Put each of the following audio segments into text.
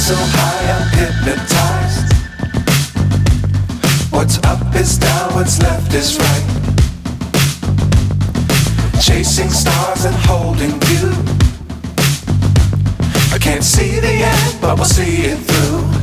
so high I'm hypnotized. What's up is down, what's left is right. Chasing stars and holding you. I can't see the end, but we'll see it through.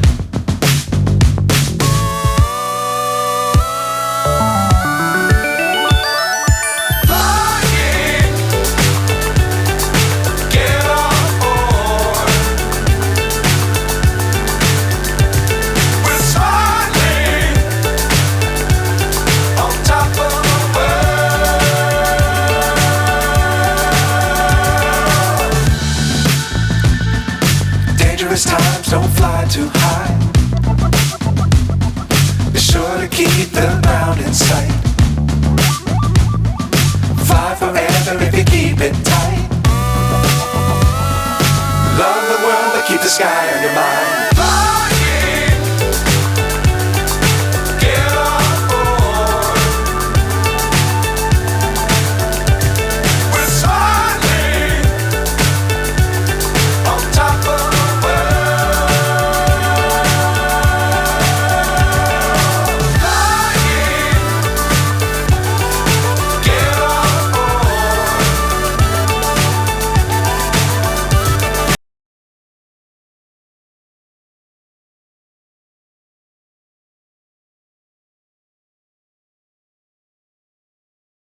Times don't fly too high. Be sure to keep the ground in sight. Fly forever if you keep it tight. Love the world but keep the sky on your mind.